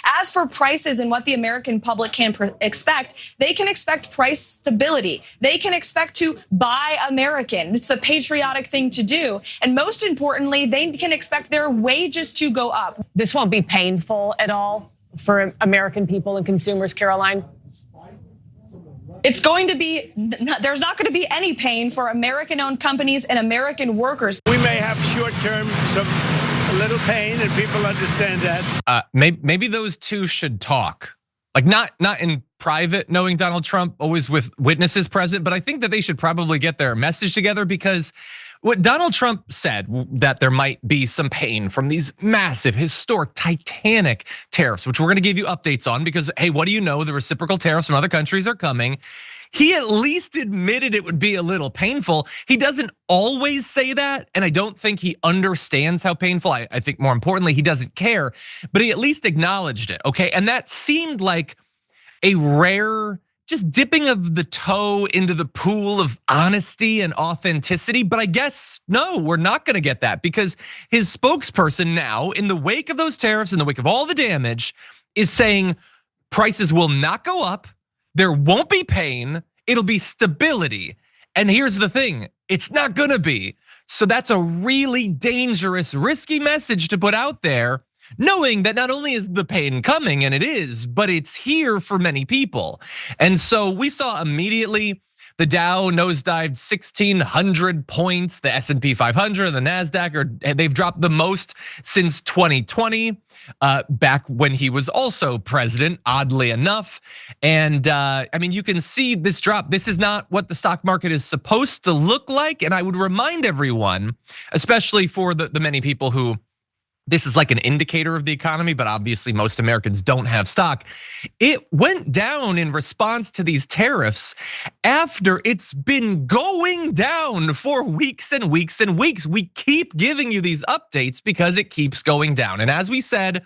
As for prices and what the American public can expect, they can expect price stability. They can expect to buy American. It's a patriotic thing to do. And most importantly, they can expect their wages to go up. This won't be painful at all for American people and consumers, Karoline? It's going to be, there's not going to be any pain for American-owned companies and American workers. We may have short-term a little pain, and people understand that. Maybe those two should talk, like not in private, knowing Donald Trump, always with witnesses present. But I think that they should probably get their message together, because what Donald Trump said, that there might be some pain from these massive, historic, titanic tariffs, which we're going to give you updates on, because, hey, what do you know? The reciprocal tariffs from other countries are coming. He at least admitted it would be a little painful. He doesn't always say that, and I don't think he understands how painful. I think more importantly, he doesn't care, but he at least acknowledged it, okay? And that seemed like a rare, just dipping of the toe into the pool of honesty and authenticity. But I guess, no, we're not gonna get that, because his spokesperson now, in the wake of those tariffs, in the wake of all the damage, is saying prices will not go up, there won't be pain, it'll be stability. And here's the thing, it's not gonna be. So that's a really dangerous, risky message to put out there, knowing that not only is the pain coming, and it is, but it's here for many people. And so we saw immediately the Dow nosedived 1,600 points, the S&P 500 and the NASDAQ, they've dropped the most since 2020, back when he was also president, oddly enough. And I mean, you can see this drop. This is not what the stock market is supposed to look like. And I would remind everyone, especially for the many people who, this is like an indicator of the economy, but obviously most Americans don't have stock. It went down in response to these tariffs after it's been going down for weeks and weeks and weeks. We keep giving you these updates because it keeps going down. And as we said,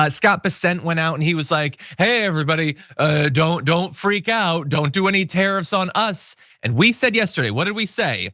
Scott Bessent went out and he was like, hey, everybody, don't freak out. Don't do any tariffs on us. And we said yesterday, what did we say?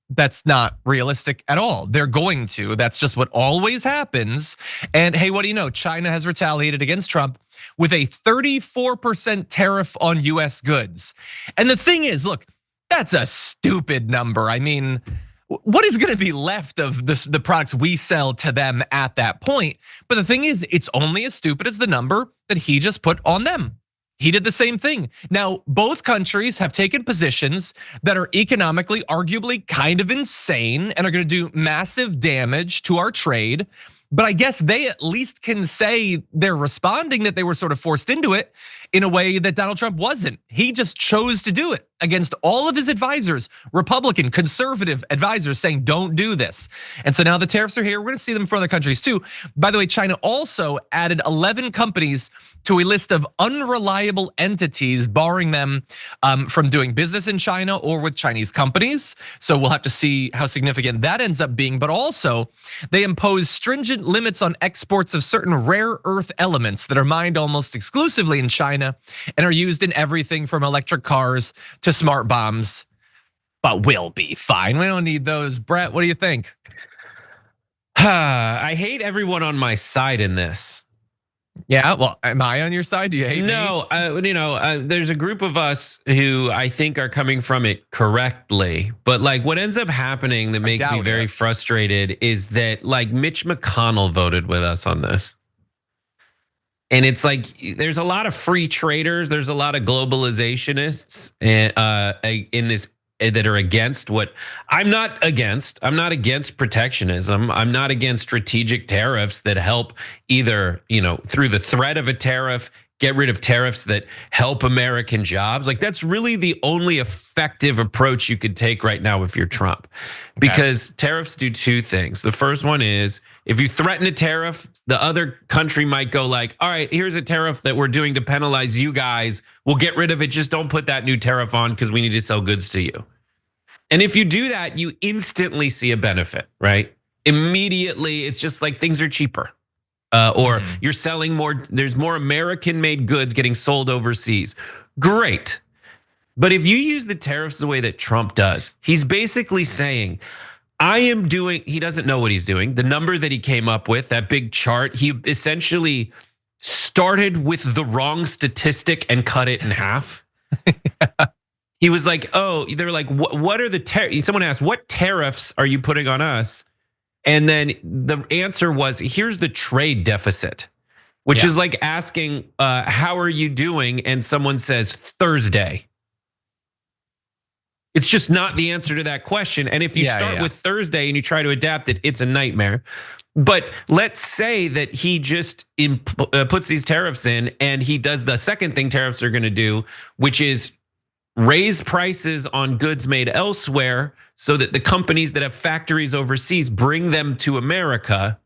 That's not realistic at all. They're going to, that's just what always happens. And hey, what do you know? China has retaliated against Trump with a 34% tariff on US goods. And the thing is, look, that's a stupid number. I mean, what is gonna be left of the products we sell to them at that point? But the thing is, it's only as stupid as the number that he just put on them. He did the same thing. Now, both countries have taken positions that are economically, arguably kind of insane and are gonna do massive damage to our trade. But I guess they at least can say they're responding, that they were sort of forced into it in a way that Donald Trump wasn't. He just chose to do it against all of his advisors, Republican, conservative advisors saying, don't do this. And so now the tariffs are here. We're gonna see them for other countries too. By the way, China also added 11 companies to a list of unreliable entities, barring them from doing business in China or with Chinese companies. So we'll have to see how significant that ends up being. But also, they impose stringent limits on exports of certain rare earth elements that are mined almost exclusively in China and are used in everything from electric cars to smart bombs. But we'll be fine. We don't need those. Brett, what do you think? I hate everyone on my side in this. Yeah, well, am I on your side? Do you hate me? No, there's a group of us who I think are coming from it correctly. But like what ends up happening that makes me very frustrated is that like Mitch McConnell voted with us on this. And it's like, there's a lot of free traders, there's a lot of globalizationists in this that are against what I'm not against. I'm not against protectionism. I'm not against strategic tariffs that help either, through the threat of a tariff, get rid of tariffs that help American jobs. Like that's really the only effective approach you could take right now if you're Trump. Because tariffs do two things. The first one is if you threaten a tariff, the other country might go like, all right, here's a tariff that we're doing to penalize you guys. We'll get rid of it. Just don't put that new tariff on because we need to sell goods to you. And if you do that, you instantly see a benefit, right? Immediately, it's just like things are cheaper. Or you're selling more, there's more American-made goods getting sold overseas. Great. But if you use the tariffs the way that Trump does, he's basically saying, he doesn't know what he's doing. The number that he came up with, that big chart, he essentially started with the wrong statistic and cut it in half. He was like, oh, they're like, what are the tariffs? Someone asked, what tariffs are you putting on us? And then the answer was, here's the trade deficit, which is like asking, how are you doing? And someone says, Thursday. It's just not the answer to that question. And if you start with Thursday and you try to adapt it, it's a nightmare. But let's say that he just puts these tariffs in and he does the second thing tariffs are gonna do, which is raise prices on goods made elsewhere so that the companies that have factories overseas bring them to America.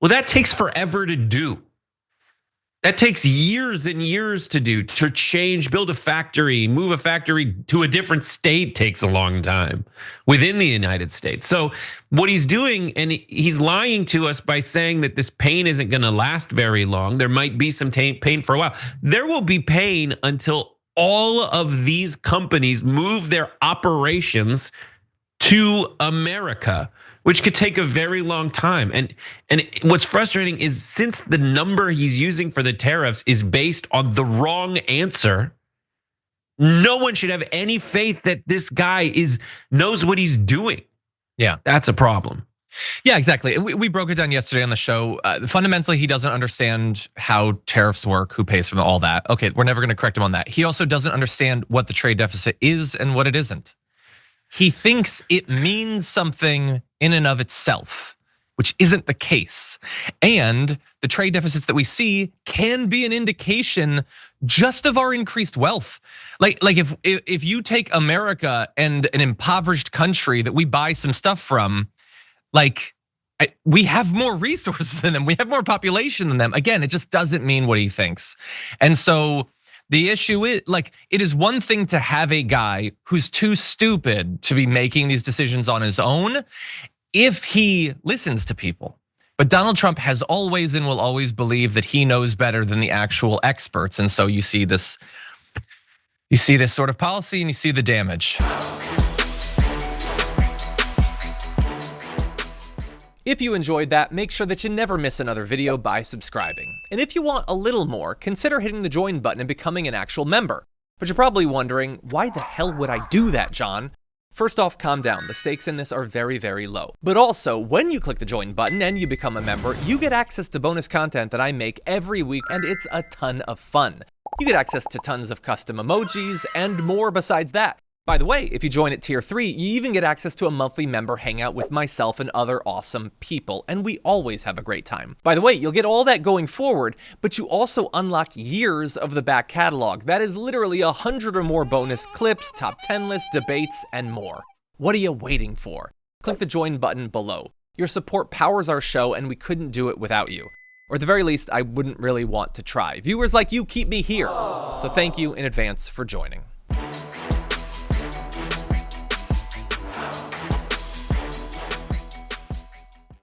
Well, that takes forever to do. That takes years and years to do. To change, build a factory, move a factory to a different state takes a long time within the United States. So what he's doing, and he's lying to us by saying that this pain isn't gonna last very long. There might be some pain for a while. There will be pain until all of these companies move their operations to America, which could take a very long time. And what's frustrating is since the number he's using for the tariffs is based on the wrong answer, no one should have any faith that this guy knows what he's doing. Yeah, that's a problem. Yeah, exactly. We broke it down yesterday on the show. Fundamentally, he doesn't understand how tariffs work, who pays for them, all that. Okay, we're never gonna correct him on that. He also doesn't understand what the trade deficit is and what it isn't. He thinks it means something in and of itself, which isn't the case. And the trade deficits that we see can be an indication just of our increased wealth. Like if you take America and an impoverished country that we buy some stuff from, like we have more resources than them, we have more population than them. Again, it just doesn't mean what he thinks. And so the issue is, like, it is one thing to have a guy who's too stupid to be making these decisions on his own if he listens to people. But Donald Trump has always and will always believe that he knows better than the actual experts. And so you see this sort of policy and you see the damage. If you enjoyed that, make sure that you never miss another video by subscribing. And if you want a little more, consider hitting the join button and becoming an actual member. But you're probably wondering, why the hell would I do that, John? First off, calm down. The stakes in this are very, very low. But also, when you click the join button and you become a member, you get access to bonus content that I make every week, and it's a ton of fun. You get access to tons of custom emojis and more besides that. By the way, if you join at tier 3, you even get access to a monthly member hangout with myself and other awesome people, and we always have a great time. By the way, you'll get all that going forward, but you also unlock years of the back catalog. That is literally 100 or more bonus clips, top 10 lists, debates, and more. What are you waiting for? Click the join button below. Your support powers our show, and we couldn't do it without you. Or at the very least, I wouldn't really want to try. Viewers like you keep me here. So thank you in advance for joining.